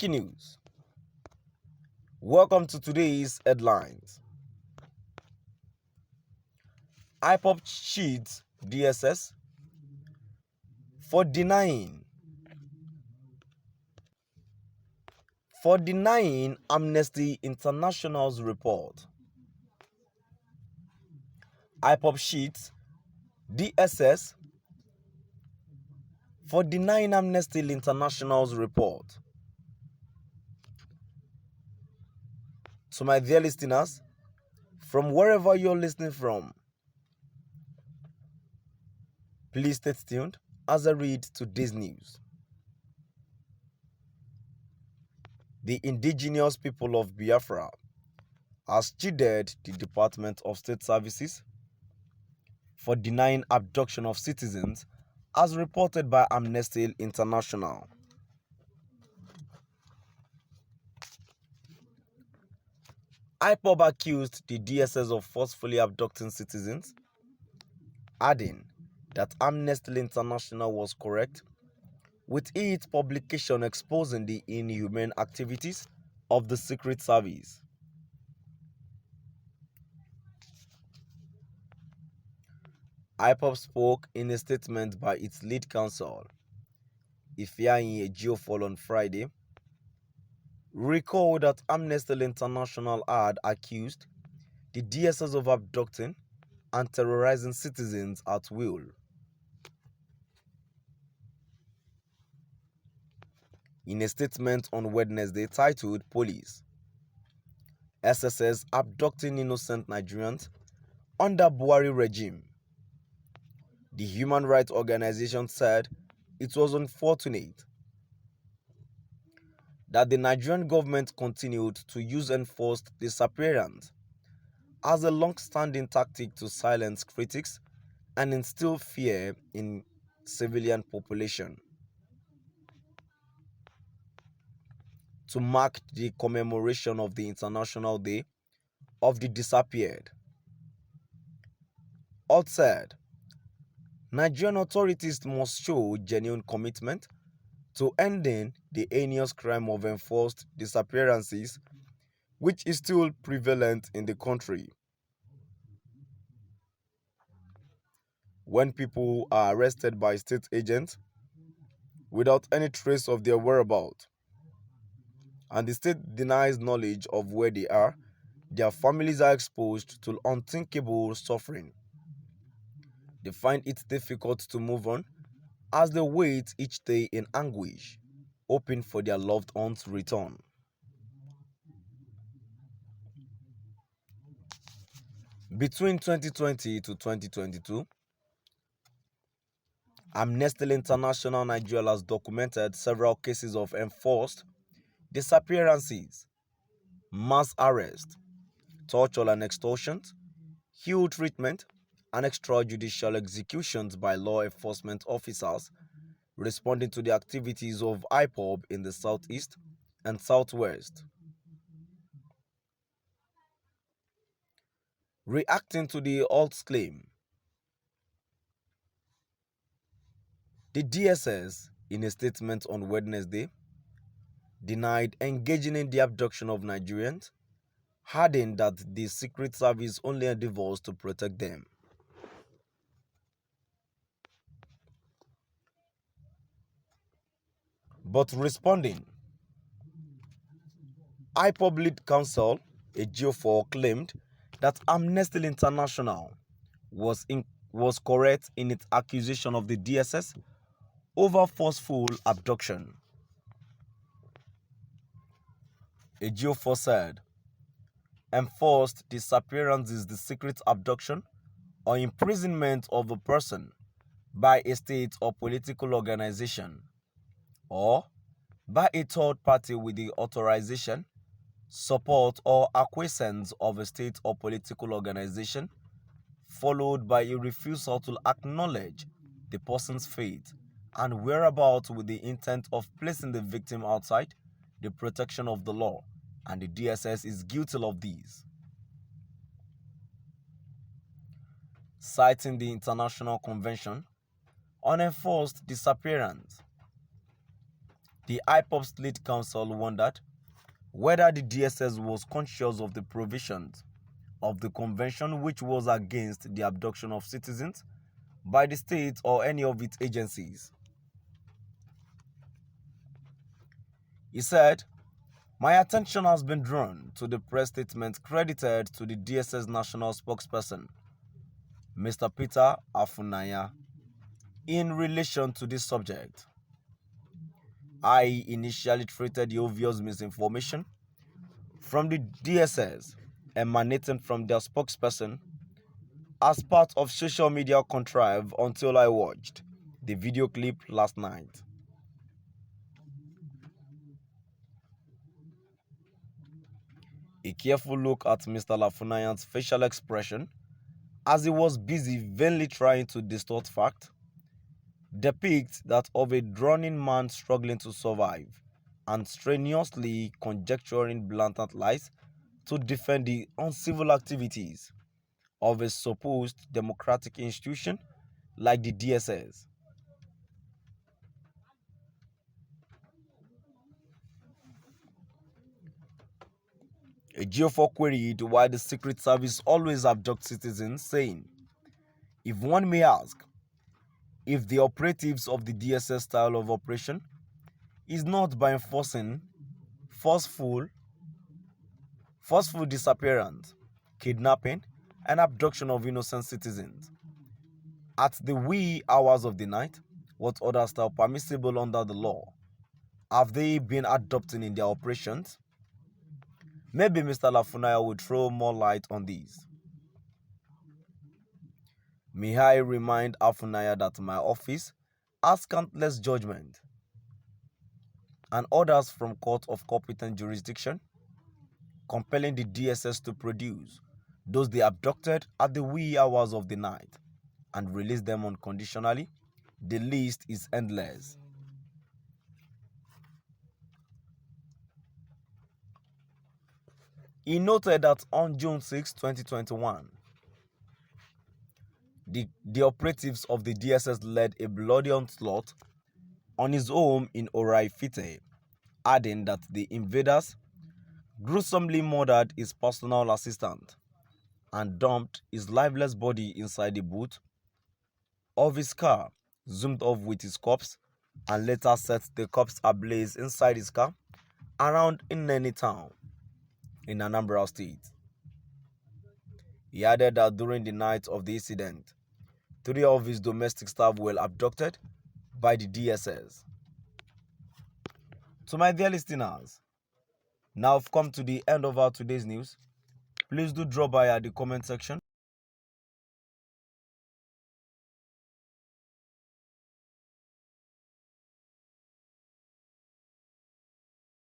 Breaking news. Welcome to today's headlines. Ipob cheats DSS for denying Amnesty International's report. Ipob cheats DSS for denying Amnesty International's report. To my dear listeners, from wherever you're listening from, please stay tuned as I read today's news. The indigenous people of Biafra has chided the Department of State Services for denying abduction of citizens as reported by Amnesty International. Ipob accused the DSS of forcefully abducting citizens, adding that Amnesty International was correct with its publication exposing the inhumane activities of the Secret Service. Ipob spoke in a statement by its lead counsel, Ifeanyi Ejiofor, on Friday. Recall that Amnesty International had accused the DSS of abducting and terrorizing citizens at will. In a statement on Wednesday titled Police, SSS abducting innocent Nigerians under Buhari regime, the human rights organization said it was unfortunate that the Nigerian government continued to use enforced disappearance as a long-standing tactic to silence critics and instill fear in civilian population. To mark the commemoration of the International Day of the Disappeared, Alt said, Nigerian authorities must show genuine commitment to ending the heinous crime of enforced disappearances, which is still prevalent in the country. When people are arrested by state agents without any trace of their whereabouts, and the state denies knowledge of where they are, their families are exposed to unthinkable suffering. They find it difficult to move on as they wait each day in anguish, hoping for their loved ones' return. Between 2020 to 2022, Amnesty International Nigeria has documented several cases of enforced disappearances, mass arrest, torture and extortion, ill treatment, and extrajudicial executions by law enforcement officers responding to the activities of Ipob in the southeast and southwest. Reacting to the Alt's claim, the DSS, in a statement on Wednesday, denied engaging in the abduction of Nigerians, adding that the Secret Service only endeavors to protect them. But responding, Ipob lead counsel Ejiofor claimed that Amnesty International was correct in its accusation of the DSS over forceful abduction. Ejiofor said, enforced disappearance is the secret abduction or imprisonment of a person by a state or political organization or by a third party with the authorization, support, or acquiescence of a state or political organization, followed by a refusal to acknowledge the person's fate and whereabouts with the intent of placing the victim outside the protection of the law, and the DSS is guilty of these. Citing the International Convention on Enforced Disappearance, The Ipob State Council wondered whether the DSS was conscious of the provisions of the convention which was against the abduction of citizens by the state or any of its agencies. He said, "My attention has been drawn to the press statement credited to the DSS national spokesperson, Mr. Peter Afunanya, in relation to this subject. I initially treated the obvious misinformation from the DSS emanating from their spokesperson as part of social media contrive until I watched the video clip last night. A careful look at Mr. Lafunayan's facial expression as he was busy vainly trying to distort fact depicts that of a drowning man struggling to survive and strenuously conjecturing blatant lies to defend the uncivil activities of a supposed democratic institution like the DSS. A GO4 queried why the Secret Service always abducts citizens, saying, if one may ask, if the operatives of the DSS style of operation is not by enforcing forceful disappearance, kidnapping, and abduction of innocent citizens at the wee hours of the night, what others are permissible under the law have they been adopting in their operations? Maybe Mr. Lafunaya will throw more light on these. May I remind Afunaya that my office has countless judgment and orders from court of competent jurisdiction compelling the DSS to produce those they abducted at the wee hours of the night and release them unconditionally. The list is endless. He noted that on June 6, 2021, the operatives of the DSS led a bloody onslaught on his home in Oraifite, adding that the invaders gruesomely murdered his personal assistant and dumped his lifeless body inside the boot of his car, zoomed off with his corpse, and later set the corpse ablaze inside his car around Ineni town in Anambra State. He added that during the night of the incident, 3 of his domestic staff were abducted by the DSS. To my dear listeners, now I've come to the end of our today's news. Please do drop by at the comment section